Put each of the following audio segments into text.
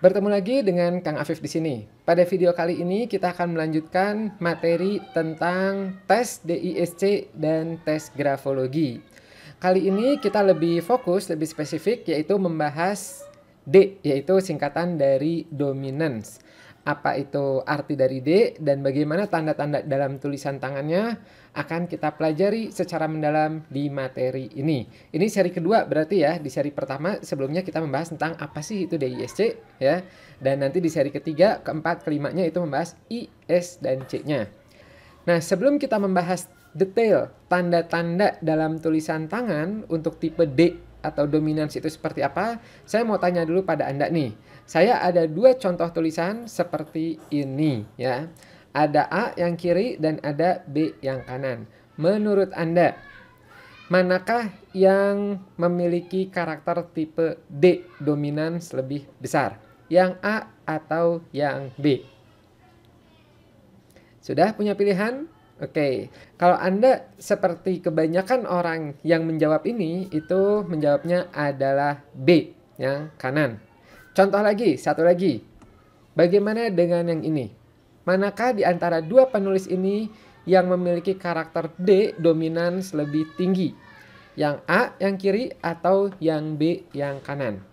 Bertemu lagi dengan Kang Afif di sini. Pada video kali ini kita akan melanjutkan materi tentang tes DISC dan tes grafologi. Kali ini kita lebih fokus, lebih spesifik, yaitu membahas D, yaitu singkatan dari dominance. Apa itu arti dari D dan bagaimana tanda-tanda dalam tulisan tangannya akan kita pelajari secara mendalam di materi ini. Ini seri kedua berarti ya. Di seri pertama sebelumnya kita membahas tentang apa sih itu DISC ya. Dan nanti di seri ketiga, keempat, kelimanya itu membahas I, S, dan C-nya. Nah, sebelum kita membahas detail tanda-tanda dalam tulisan tangan untuk tipe D atau dominans itu seperti apa, saya mau tanya dulu pada Anda nih. Saya ada dua contoh tulisan seperti ini ya. Ada A yang kiri dan ada B yang kanan. Menurut Anda, manakah yang memiliki karakter tipe D dominans lebih besar? Yang A atau yang B? Sudah punya pilihan? Oke, kalau Anda seperti kebanyakan orang yang menjawab ini, itu menjawabnya adalah B, yang kanan. Contoh lagi, satu lagi. Bagaimana dengan yang ini? Manakah di antara dua penulis ini yang memiliki karakter D dominans lebih tinggi? Yang A yang kiri atau yang B yang kanan?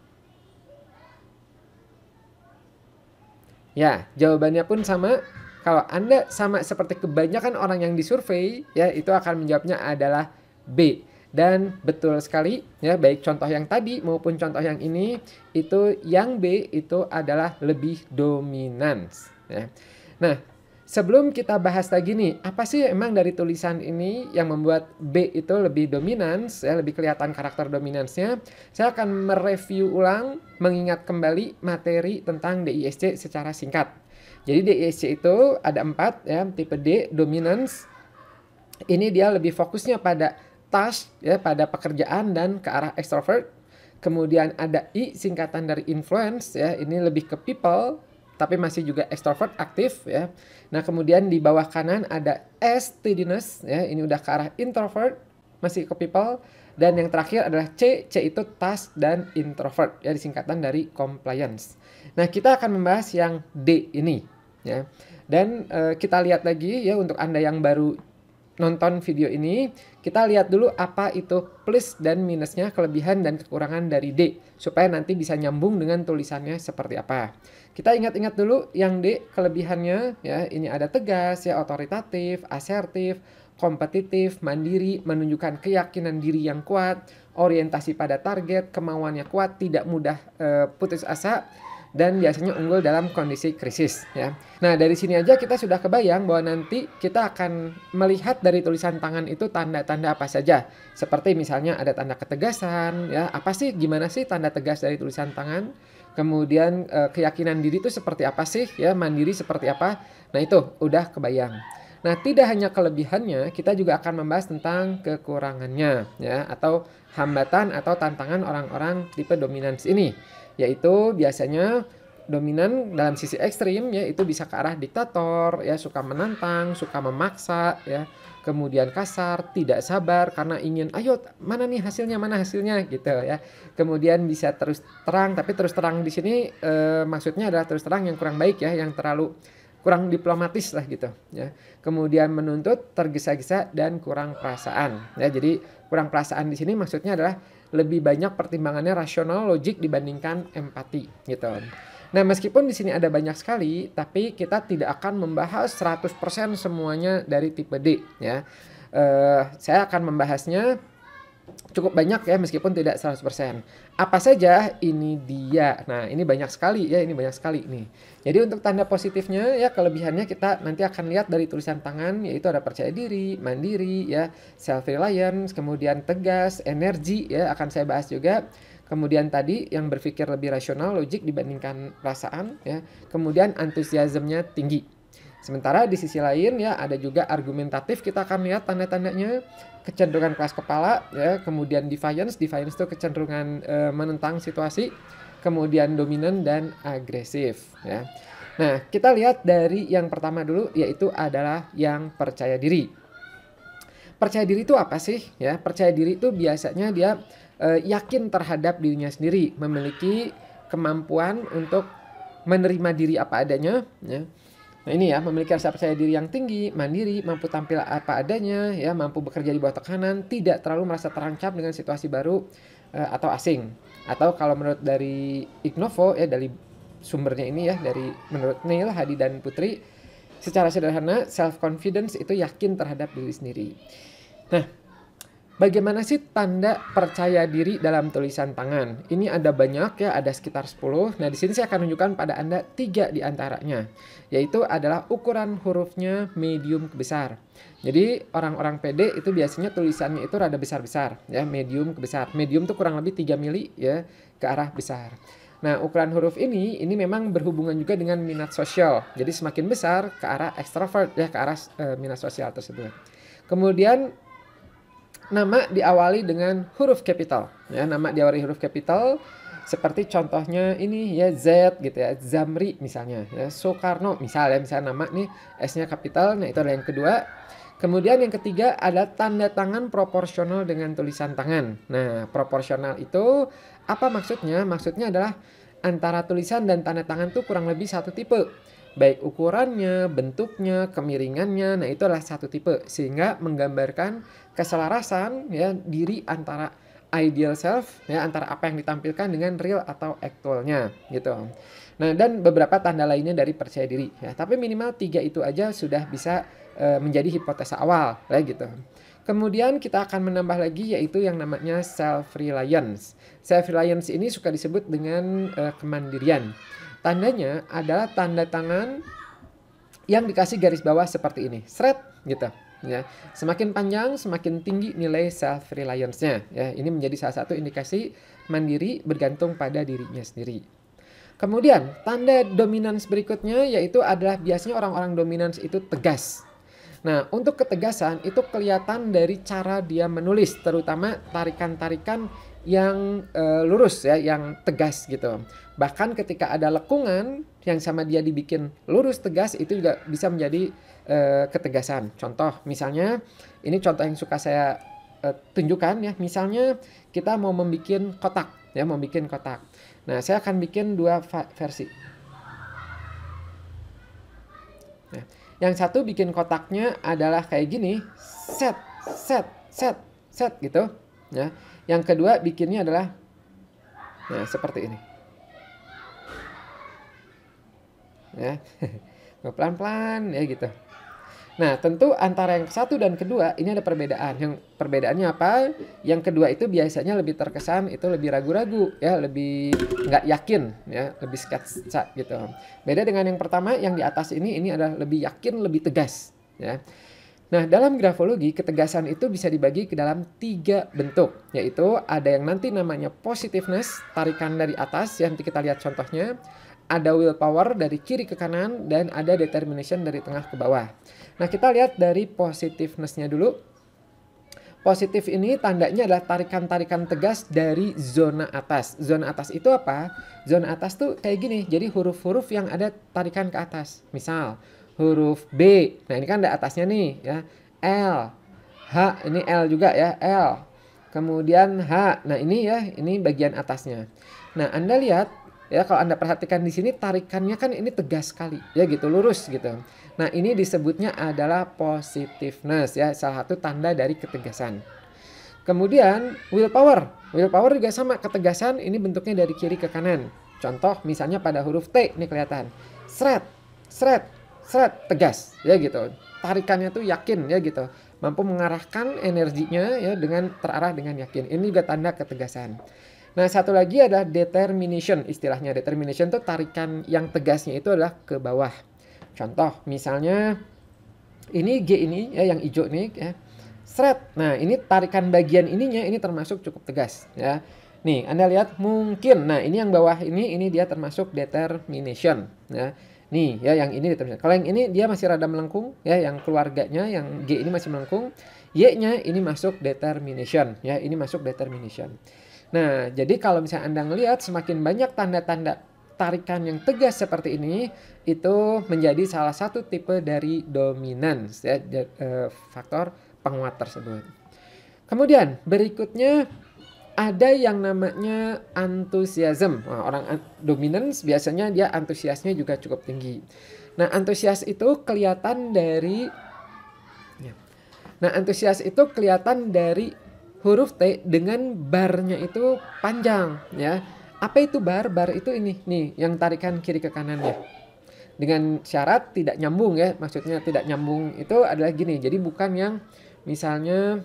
Ya, jawabannya pun sama. Kalau Anda sama seperti kebanyakan orang yang disurvei, ya itu akan menjawabnya adalah B. Dan betul sekali, ya baik contoh yang tadi maupun contoh yang ini, itu yang B itu adalah lebih dominan. Ya. Nah, sebelum kita bahas lagi nih, apa sih emang dari tulisan ini yang membuat B itu lebih dominan, ya lebih kelihatan karakter dominansnya, saya akan mereview ulang, mengingat kembali materi tentang DISC secara singkat. Jadi DISC itu ada 4 ya, tipe D dominance. Ini dia lebih fokusnya pada task ya, pada pekerjaan dan ke arah extrovert. Kemudian ada I singkatan dari influence ya, ini lebih ke people tapi masih juga extrovert aktif ya. Nah, kemudian di bawah kanan ada S steadiness ya, ini udah ke arah introvert, masih ke people. Dan yang terakhir adalah C itu task dan introvert ya, disingkatan dari compliance. Nah, kita akan membahas yang D ini ya. Dan kita lihat lagi ya, untuk Anda yang baru nonton video ini, kita lihat dulu apa itu plus dan minusnya, kelebihan dan kekurangan dari D, supaya nanti bisa nyambung dengan tulisannya seperti apa. Kita ingat-ingat dulu yang D kelebihannya ya, ini ada tegas ya, otoritatif, asertif, kompetitif, mandiri, menunjukkan keyakinan diri yang kuat, orientasi pada target, kemauannya kuat, tidak mudah putus asa, dan biasanya unggul dalam kondisi krisis ya. Nah, dari sini aja kita sudah kebayang bahwa nanti kita akan melihat dari tulisan tangan itu tanda-tanda apa saja. Seperti misalnya ada tanda ketegasan ya. Apa sih, gimana sih tanda tegas dari tulisan tangan? Kemudian keyakinan diri itu seperti apa sih ya, mandiri seperti apa? Nah, itu udah kebayang. Nah, tidak hanya kelebihannya, kita juga akan membahas tentang kekurangannya ya, atau hambatan atau tantangan orang-orang tipe dominans ini. Yaitu biasanya dominan dalam sisi ekstrim ya, itu bisa ke arah diktator ya, suka menantang, suka memaksa ya, kemudian kasar, tidak sabar karena ingin ayo mana nih hasilnya, mana hasilnya gitu ya. Kemudian bisa terus terang, tapi terus terang di sini maksudnya adalah terus terang yang kurang baik ya, yang terlalu kurang diplomatis lah gitu ya. Kemudian menuntut, tergesa-gesa, dan kurang perasaan ya. Jadi kurang perasaan di sini maksudnya adalah lebih banyak pertimbangannya rasional, logik dibandingkan empati gitu. Nah, meskipun di sini ada banyak sekali, tapi kita tidak akan membahas 100% semuanya dari tipe D ya. Saya akan membahasnya cukup banyak ya, meskipun tidak 100%. Apa saja? Ini dia. Nah, ini banyak sekali ya, ini banyak sekali nih. Jadi untuk tanda positifnya ya, kelebihannya kita nanti akan lihat dari tulisan tangan, yaitu ada percaya diri, mandiri ya, self reliance, kemudian tegas, energi ya, akan saya bahas juga. Kemudian tadi yang berpikir lebih rasional, logik dibandingkan perasaan ya. Kemudian antusiasmenya tinggi. Sementara di sisi lain ya, ada juga argumentatif, kita akan lihat tanda-tandanya, kecenderungan keras kepala ya, kemudian defiance itu kecenderungan menentang situasi, kemudian dominan dan agresif ya. Nah, kita lihat dari yang pertama dulu, yaitu adalah yang percaya diri. Percaya diri itu apa sih ya? Percaya diri itu biasanya dia yakin terhadap dirinya sendiri, memiliki kemampuan untuk menerima diri apa adanya, ya. Nah ini ya, memiliki rasa percaya diri yang tinggi, mandiri, mampu tampil apa adanya, ya, mampu bekerja di bawah tekanan, tidak terlalu merasa terancam dengan situasi baru atau asing. Atau kalau menurut dari Ignovo, ya, dari sumbernya ini ya, dari menurut Neil, Hadi dan Putri, secara sederhana self confidence itu yakin terhadap diri sendiri. Nah, bagaimana sih tanda percaya diri dalam tulisan tangan? Ini ada banyak ya, ada sekitar 10. Nah, di sini saya akan menunjukkan pada Anda 3 di antaranya, yaitu adalah ukuran hurufnya medium ke besar. Jadi orang-orang pede itu biasanya tulisannya itu rada besar-besar ya, medium ke besar. Medium tuh kurang lebih 3 mili ya ke arah besar. Nah, ukuran huruf ini memang berhubungan juga dengan minat sosial. Jadi semakin besar ke arah extrovert ya, ke arah minat sosial tersebut. Kemudian nama diawali dengan huruf kapital. Ya, nama diawali huruf kapital seperti contohnya ini ya, Z gitu ya, Zamri misalnya, ya, Soekarno misalnya nama nih S-nya kapital. Nah, itu adalah yang kedua. Kemudian yang ketiga ada tanda tangan proporsional dengan tulisan tangan. Nah, proporsional itu apa maksudnya? Maksudnya adalah antara tulisan dan tanda tangan tuh kurang lebih satu tipe. Baik ukurannya, bentuknya, kemiringannya, nah itu adalah satu tipe. Sehingga menggambarkan keselarasan ya diri antara ideal self ya, antara apa yang ditampilkan dengan real atau actualnya gitu. Nah, dan beberapa tanda lainnya dari percaya diri ya. Tapi minimal 3 itu aja sudah bisa menjadi hipotesa awal ya gitu. Kemudian kita akan menambah lagi yaitu yang namanya self-reliance. Self-reliance ini suka disebut dengan kemandirian. Tandanya adalah tanda tangan yang dikasih garis bawah seperti ini. Seret gitu. Ya. Semakin panjang, semakin tinggi nilai self-reliance-nya. Ya. Ini menjadi salah satu indikasi mandiri bergantung pada dirinya sendiri. Kemudian tanda dominans berikutnya yaitu adalah biasanya orang-orang dominans itu tegas. Nah, untuk ketegasan itu kelihatan dari cara dia menulis, terutama tarikan-tarikan yang lurus ya, yang tegas gitu. Bahkan ketika ada lekungan yang sama dia dibikin lurus tegas, itu juga bisa menjadi ketegasan. Contoh, misalnya ini contoh yang suka saya tunjukkan ya. Misalnya kita mau membuat kotak ya, mau bikin kotak. Nah, saya akan bikin 2 versi. Nah, yang satu bikin kotaknya adalah kayak gini, set, set, set, set gitu. Ya. Yang kedua bikinnya adalah nah, seperti ini. Ya. Pelan-pelan ya gitu. Nah, tentu antara yang satu dan kedua ini ada perbedaan. Yang perbedaannya apa? Yang kedua itu biasanya lebih terkesan itu lebih ragu-ragu ya, lebih nggak yakin ya, lebih sketsa gitu. Beda dengan yang pertama yang di atas ini adalah lebih yakin, lebih tegas ya. Nah, dalam grafologi ketegasan itu bisa dibagi ke dalam 3 bentuk, yaitu ada yang nanti namanya positiveness, tarikan dari atas, yang nanti kita lihat contohnya. Ada willpower dari kiri ke kanan, dan ada determination dari tengah ke bawah. Nah, kita lihat dari positiveness-nya dulu. Positif ini tandanya adalah tarikan-tarikan tegas dari zona atas. Zona atas itu apa? Zona atas tuh kayak gini, jadi huruf-huruf yang ada tarikan ke atas. Misal, huruf B, nah ini kan ada atasnya nih ya. L, H, ini L juga ya, L. Kemudian H, nah ini ya, ini bagian atasnya. Nah, Anda lihat, ya kalau Anda perhatikan di sini tarikannya kan ini tegas sekali ya gitu, lurus gitu. Nah, ini disebutnya adalah positiveness ya, salah satu tanda dari ketegasan. Kemudian willpower. Willpower juga sama, ketegasan ini bentuknya dari kiri ke kanan. Contoh misalnya pada huruf T ini kelihatan. Seret, seret, seret, tegas ya gitu. Tarikannya tuh yakin ya gitu. Mampu mengarahkan energinya ya dengan terarah dengan yakin. Ini juga tanda ketegasan. Nah, satu lagi adalah determination istilahnya. Determination itu tarikan yang tegasnya itu adalah ke bawah. Contoh, misalnya ini G ini ya, yang hijau ini ya. Seret. Nah, ini tarikan bagian ininya ini termasuk cukup tegas ya. Nih, Anda lihat mungkin. Nah, ini yang bawah ini dia termasuk determination ya. Nih, ya yang ini determination. Kalau yang ini dia masih rada melengkung ya, yang keluarganya yang G ini masih melengkung. Y-nya ini masuk determination ya, ini masuk determination. Nah, jadi kalau misalnya Anda ngelihat semakin banyak tanda-tanda tarikan yang tegas seperti ini, itu menjadi salah satu tipe dari dominans ya, faktor penguat tersebut. Kemudian berikutnya ada yang namanya enthusiasm. Nah, orang dominance biasanya dia antusiasnya juga cukup tinggi. Nah, antusias itu kelihatan dari huruf T dengan barnya itu panjang ya. Apa itu bar? Bar itu ini nih yang tarikan kiri ke kanannya. Dengan syarat tidak nyambung ya. Maksudnya tidak nyambung itu adalah gini. Jadi bukan yang misalnya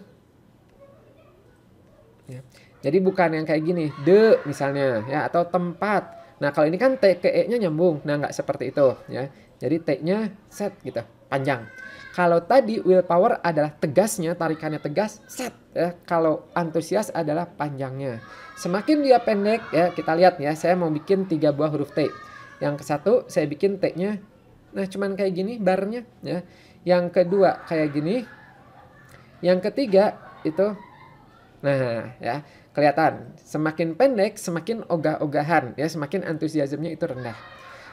ya. Jadi bukan yang kayak gini, de misalnya ya atau tempat. Nah, kalau ini kan T ke E-nya nyambung. Nah, nggak seperti itu ya. Jadi T-nya set gitu, panjang. Kalau tadi willpower adalah tegasnya, tarikannya tegas, set ya. Kalau antusias adalah panjangnya. Semakin dia pendek ya, kita lihat ya, saya mau bikin 3 buah huruf T. Yang ke satu saya bikin T-nya nah cuman kayak gini barnya ya. Yang kedua kayak gini. Yang ketiga itu nah ya, kelihatan semakin pendek semakin ogah-ogahan ya, semakin antusiasmenya itu rendah.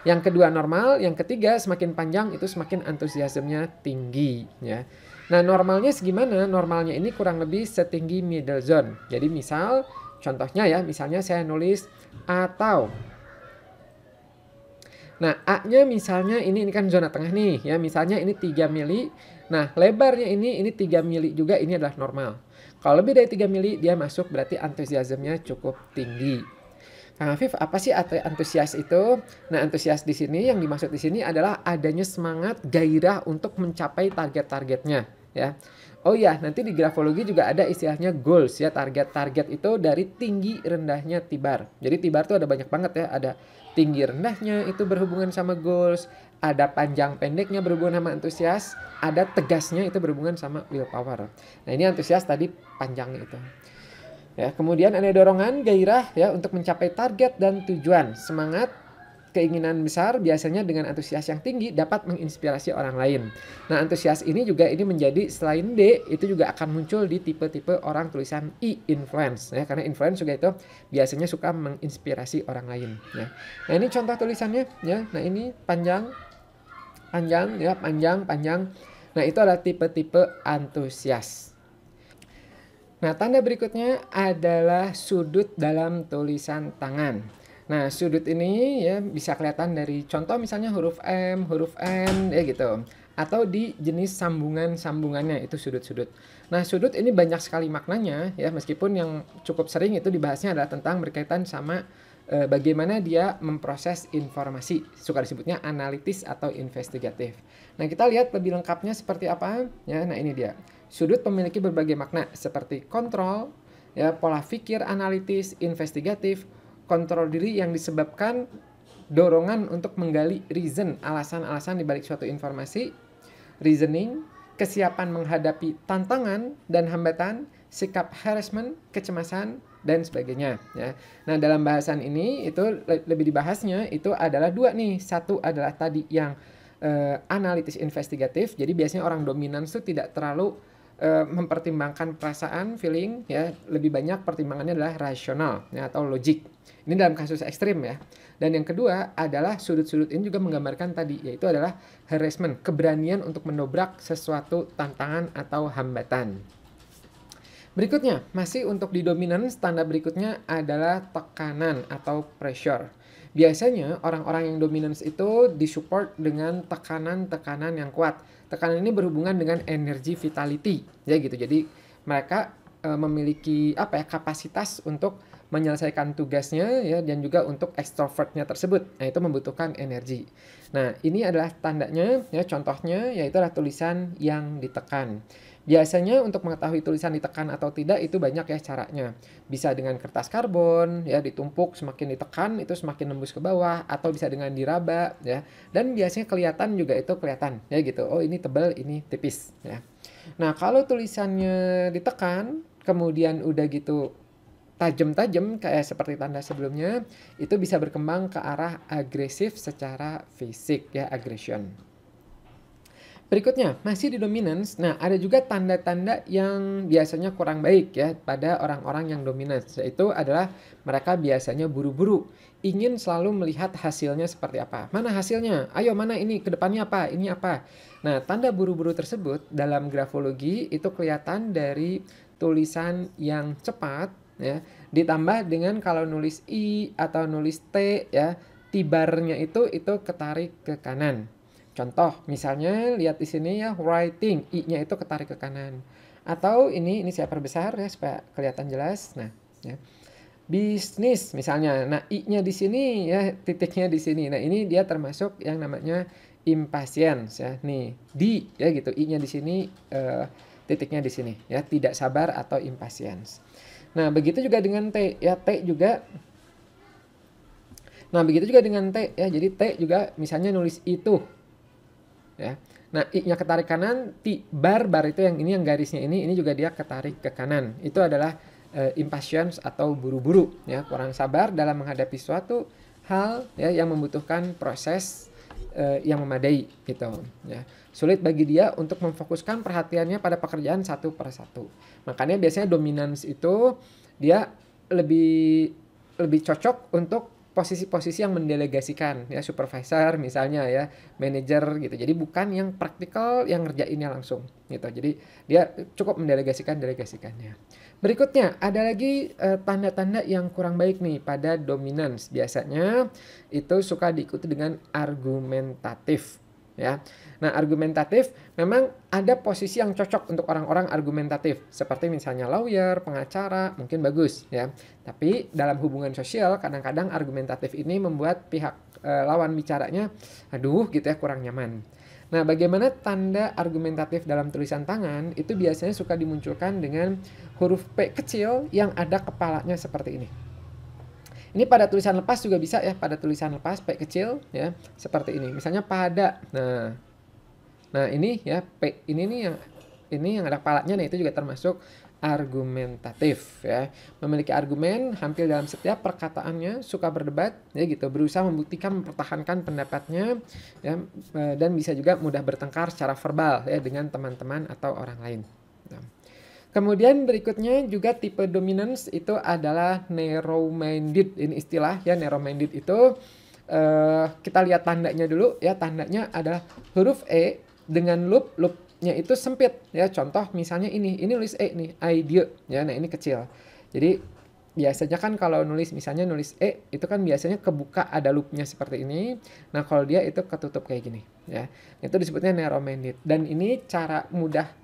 Yang kedua normal, yang ketiga semakin panjang itu semakin antusiasmenya tinggi ya. Nah, normalnya segimana? Normalnya ini kurang lebih setinggi middle zone. Jadi misal contohnya ya, misalnya saya nulis atau. Nah, A-nya misalnya ini kan zona tengah nih ya, misalnya ini 3 mili. Nah, lebarnya ini 3 mili juga, ini adalah normal. Kalau lebih dari 3 mili dia masuk berarti antusiasmenya cukup tinggi. Kang Afif, apa sih antusias itu? Nah, antusias di sini yang dimaksud di sini adalah adanya semangat, gairah untuk mencapai target-targetnya, ya. Oh ya, nanti di grafologi juga ada istilahnya goals ya, target-target itu dari tinggi rendahnya tibar. Jadi tibar itu ada banyak banget ya, ada tinggi rendahnya itu berhubungan sama goals, ada panjang pendeknya berhubungan sama antusias, ada tegasnya itu berhubungan sama willpower. Nah, ini antusias tadi panjangnya itu. Ya, kemudian ada dorongan, gairah ya untuk mencapai target dan tujuan. Semangat, keinginan besar biasanya dengan antusias yang tinggi dapat menginspirasi orang lain. Nah, antusias ini juga ini menjadi selain D, itu juga akan muncul di tipe-tipe orang tulisan I, influence ya, karena influence juga itu biasanya suka menginspirasi orang lain ya. Nah, ini contoh tulisannya ya. Nah, ini panjang ya, panjang. Nah, itu adalah tipe-tipe antusias. Nah, tanda berikutnya adalah sudut dalam tulisan tangan. Nah, sudut ini ya bisa kelihatan dari contoh misalnya huruf M, huruf N ya gitu. Atau di jenis sambungannya itu sudut-sudut. Nah, sudut ini banyak sekali maknanya ya, meskipun yang cukup sering itu dibahasnya adalah tentang berkaitan sama bagaimana dia memproses informasi. Suka disebutnya analitis atau investigatif. Nah, kita lihat lebih lengkapnya seperti apa ya. Nah, ini dia. Sudut memiliki berbagai makna seperti kontrol, ya, pola pikir analitis, investigatif, kontrol diri yang disebabkan dorongan untuk menggali reason, alasan-alasan di balik suatu informasi, reasoning, kesiapan menghadapi tantangan dan hambatan, sikap harassment, kecemasan, dan sebagainya. Ya. Nah, dalam bahasan ini itu lebih dibahasnya itu adalah 2 nih. Satu adalah tadi yang analitis investigatif. Jadi biasanya orang dominan itu tidak terlalu mempertimbangkan perasaan, feeling ya, lebih banyak pertimbangannya adalah rasional ya, atau logik. Ini dalam kasus ekstrim ya. Dan yang kedua adalah sudut-sudut ini juga menggambarkan tadi, yaitu adalah harassment, keberanian untuk mendobrak sesuatu tantangan atau hambatan. Berikutnya, masih untuk di dominance, tanda berikutnya adalah tekanan atau pressure. Biasanya orang-orang yang dominance itu disupport dengan tekanan-tekanan yang kuat. Tekanan ini berhubungan dengan energi vitality, ya gitu. Jadi mereka memiliki kapasitas untuk menyelesaikan tugasnya ya, dan juga untuk extrovertnya tersebut. Nah, itu membutuhkan energi. Nah, ini adalah tandanya ya, contohnya yaitu adalah tulisan yang ditekan. Biasanya untuk mengetahui tulisan ditekan atau tidak itu banyak ya caranya. Bisa dengan kertas karbon ya, ditumpuk, semakin ditekan itu semakin nembus ke bawah, atau bisa dengan diraba ya. Dan biasanya kelihatan juga itu kelihatan ya gitu. Oh, ini tebal, ini tipis ya. Nah, kalau tulisannya ditekan kemudian udah gitu tajam-tajam kayak seperti tanda sebelumnya, itu bisa berkembang ke arah agresif secara fisik ya, aggression. Berikutnya, masih di dominance. Nah, ada juga tanda-tanda yang biasanya kurang baik ya pada orang-orang yang dominance. Yaitu adalah mereka biasanya buru-buru, ingin selalu melihat hasilnya seperti apa. Mana hasilnya? Ayo, mana ini? Kedepannya apa? Ini apa? Nah, tanda buru-buru tersebut dalam grafologi itu kelihatan dari tulisan yang cepat ya. Ditambah dengan kalau nulis I atau nulis T ya, tibarnya itu ketarik ke kanan. Contoh misalnya lihat di sini ya, writing, I-nya itu ketarik ke kanan. Atau ini saya perbesar ya supaya kelihatan jelas. Nah, ya. Bisnis misalnya. Nah, I-nya di sini ya, titiknya di sini. Nah, ini dia termasuk yang namanya impatience ya. Nih, di ya gitu. I-nya di sini, titiknya di sini ya, tidak sabar atau impatience. Nah, begitu juga dengan T ya. T juga. Nah, begitu juga dengan T ya. Jadi T juga misalnya nulis itu ya. Nah, I-nya ketarik kanan, bar itu yang ini yang garisnya ini juga dia ketarik ke kanan. Itu adalah impatience atau buru-buru ya, kurang sabar dalam menghadapi suatu hal ya yang membutuhkan proses yang memadai gitu ya. Sulit bagi dia untuk memfokuskan perhatiannya pada pekerjaan satu per satu. Makanya biasanya dominance itu dia lebih cocok untuk posisi-posisi yang mendelegasikan ya, supervisor misalnya ya, manager gitu. Jadi bukan yang praktikal yang ngerjainnya langsung gitu. Jadi dia cukup delegasikannya. Berikutnya ada lagi tanda-tanda yang kurang baik nih pada dominance. Biasanya itu suka diikuti dengan argumentatif ya. Nah, argumentatif memang ada posisi yang cocok untuk orang-orang argumentatif, seperti misalnya lawyer, pengacara, mungkin bagus ya. Tapi dalam hubungan sosial kadang-kadang argumentatif ini membuat pihak lawan bicaranya aduh gitu ya, kurang nyaman. Nah, bagaimana tanda argumentatif dalam tulisan tangan itu biasanya suka dimunculkan dengan huruf P kecil yang ada kepalanya seperti ini. Ini pada tulisan lepas juga bisa ya, pada tulisan lepas P kecil ya, seperti ini. Misalnya pada. Nah, ini ya P ini nih yang ada kepalanya, nah itu juga termasuk argumentatif ya. Memiliki argumen hampir dalam setiap perkataannya, suka berdebat ya gitu, berusaha membuktikan, mempertahankan pendapatnya ya, dan bisa juga mudah bertengkar secara verbal ya dengan teman-teman atau orang lain. Nah. Kemudian berikutnya juga tipe dominance itu adalah narrow-minded. Ini istilah ya, narrow-minded itu kita lihat tandanya dulu ya. Tandanya adalah huruf E dengan loopnya itu sempit ya. Contoh misalnya ini nulis E nih, idea ya. Nah, ini kecil. Jadi biasanya kan kalau nulis misalnya nulis E itu kan biasanya kebuka, ada loopnya seperti ini. Nah, kalau dia itu ketutup kayak gini ya. Itu disebutnya narrow-minded. Dan ini cara mudah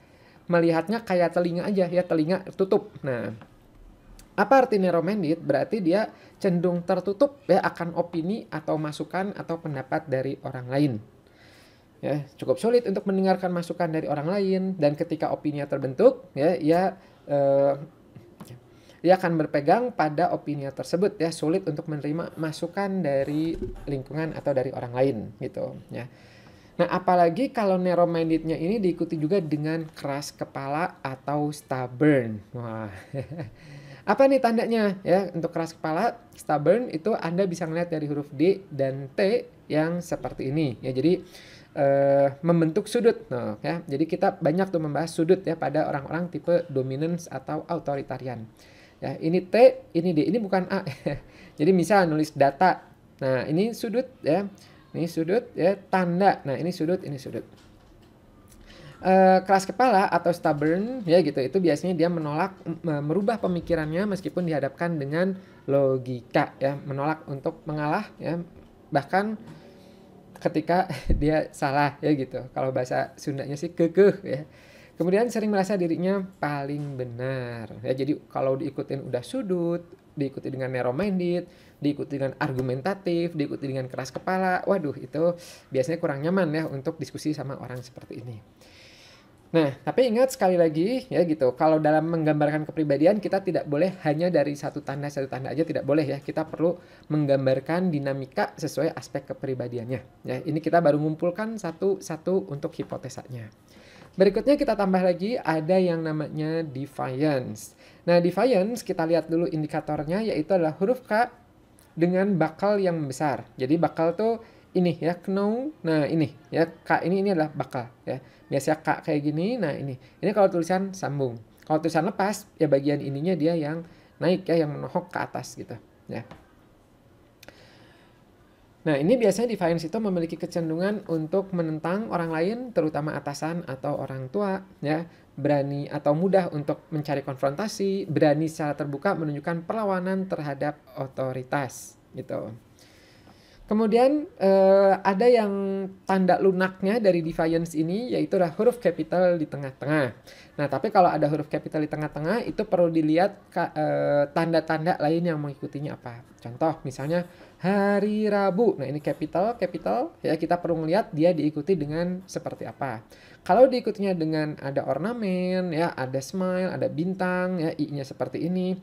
melihatnya kayak telinga aja ya, telinga tutup. Nah, apa arti narrow-minded? Berarti dia cenderung tertutup ya akan opini atau masukan atau pendapat dari orang lain. Ya, cukup sulit untuk mendengarkan masukan dari orang lain, dan ketika opininya terbentuk ya, dia akan berpegang pada opininya tersebut ya, sulit untuk menerima masukan dari lingkungan atau dari orang lain gitu ya. Nah, apalagi kalau narrow-mindednya ini diikuti juga dengan keras kepala atau stubborn. Wah, apa nih tandanya ya untuk keras kepala, stubborn itu Anda bisa ngeliat dari huruf D dan T yang seperti ini ya. Jadi membentuk sudut. Nah, ya. Jadi kita banyak tuh membahas sudut ya pada orang-orang tipe dominance atau authoritarian. Ya, ini T, ini D, ini bukan A. Jadi misal nulis data. Nah, ini sudut ya. Ini sudut ya, tanda. Nah, ini sudut, ini sudut. Keras kepala atau stubborn ya gitu, itu biasanya dia menolak merubah pemikirannya meskipun dihadapkan dengan logika ya, menolak untuk mengalah ya, bahkan ketika dia salah ya gitu. Kalau bahasa Sundanya sih kekeh ya. Kemudian sering merasa dirinya paling benar ya. Jadi kalau diikutin udah sudut, diikuti dengan narrow-minded, diikuti dengan argumentatif, diikuti dengan keras kepala, waduh itu biasanya kurang nyaman ya untuk diskusi sama orang seperti ini. Nah, tapi ingat sekali lagi ya gitu, kalau dalam menggambarkan kepribadian kita tidak boleh hanya dari satu tanda aja, tidak boleh ya. Kita perlu menggambarkan dinamika sesuai aspek kepribadiannya. Ya, ini kita baru ngumpulkan satu-satu untuk hipotesanya. Berikutnya kita tambah lagi ada yang namanya defiance. Nah, defiance kita lihat dulu indikatornya, yaitu adalah huruf K dengan bakal yang besar. Jadi bakal tuh ini ya, knou. Nah, ini ya, K ini adalah bakal ya. Biasanya K kayak gini. Nah, ini kalau tulisan sambung. Kalau tulisan lepas ya bagian ininya dia yang naik ya, yang menohok ke atas gitu ya. Nah, ini biasanya defiance itu memiliki kecenderungan untuk menentang orang lain, terutama atasan atau orang tua, ya. Berani atau mudah untuk mencari konfrontasi, berani secara terbuka menunjukkan perlawanan terhadap otoritas, gitu. Kemudian ada yang tanda lunaknya dari defiance ini, yaitu adalah huruf capital di tengah-tengah. Nah, tapi kalau ada huruf capital di tengah-tengah, itu perlu dilihat tanda-tanda lain yang mengikutinya apa. Contoh, misalnya hari Rabu. Nah, ini capital, ya kita perlu melihat dia diikuti dengan seperti apa. Kalau diikutinya dengan ada ornamen, ya, ada smile, ada bintang, ya, i-nya seperti ini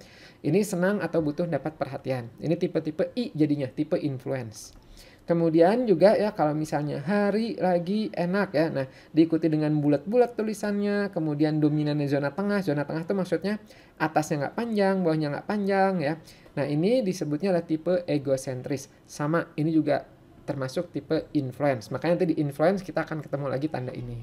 senang atau butuh dapat perhatian. Ini tipe-tipe I jadinya, tipe influence. Kemudian juga ya kalau misalnya hari lagi enak ya, nah diikuti dengan bulat-bulat tulisannya, kemudian dominannya zona tengah tuh maksudnya atasnya nggak panjang, bawahnya nggak panjang ya. Nah ini disebutnya adalah tipe egosentris, sama ini juga termasuk tipe influence, makanya nanti di influence kita akan ketemu lagi tanda ini.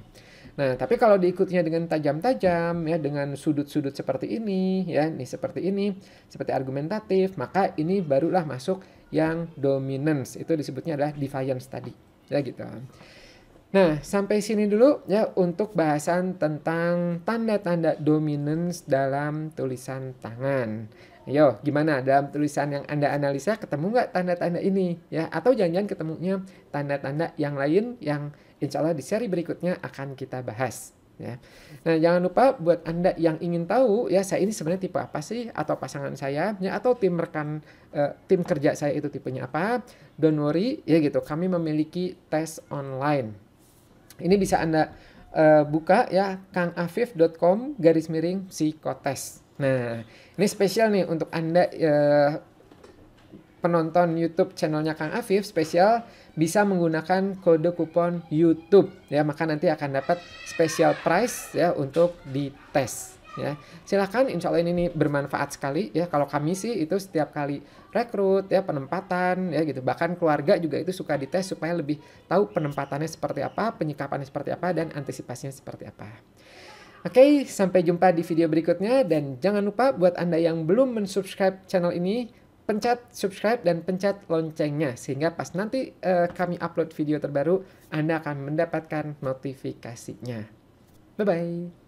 Nah, tapi kalau diikutinya dengan tajam-tajam ya, dengan sudut-sudut seperti ini ya, nih seperti ini, seperti argumentatif, maka ini barulah masuk yang dominance. Itu disebutnya adalah defiance tadi. Ya gitu. Nah, sampai sini dulu ya untuk bahasan tentang tanda-tanda dominance dalam tulisan tangan. Ayo, gimana dalam tulisan yang Anda analisa ketemu nggak tanda-tanda ini ya? Atau jangan-jangan ketemunya tanda-tanda yang lain yang insya Allah di seri berikutnya akan kita bahas ya. Nah, jangan lupa buat Anda yang ingin tahu ya saya ini sebenarnya tipe apa sih, atau pasangan saya ya, atau tim kerja saya itu tipenya apa, don't worry ya gitu. Kami memiliki tes online. Ini bisa Anda buka ya kangafif.com/psikotes. Nah, ini spesial nih untuk Anda penonton YouTube channelnya Kang Afif, spesial bisa menggunakan kode kupon YouTube ya, maka nanti akan dapat special price ya untuk dites ya. Silakan, insya Allah ini bermanfaat sekali ya. Kalau kami sih itu setiap kali rekrut ya, penempatan ya gitu, bahkan keluarga juga itu suka dites supaya lebih tahu penempatannya seperti apa, penyikapannya seperti apa, dan antisipasinya seperti apa. Oke, sampai jumpa di video berikutnya, dan jangan lupa buat Anda yang belum mensubscribe channel ini, pencet subscribe dan pencet loncengnya, sehingga pas nanti kami upload video terbaru, Anda akan mendapatkan notifikasinya. Bye-bye.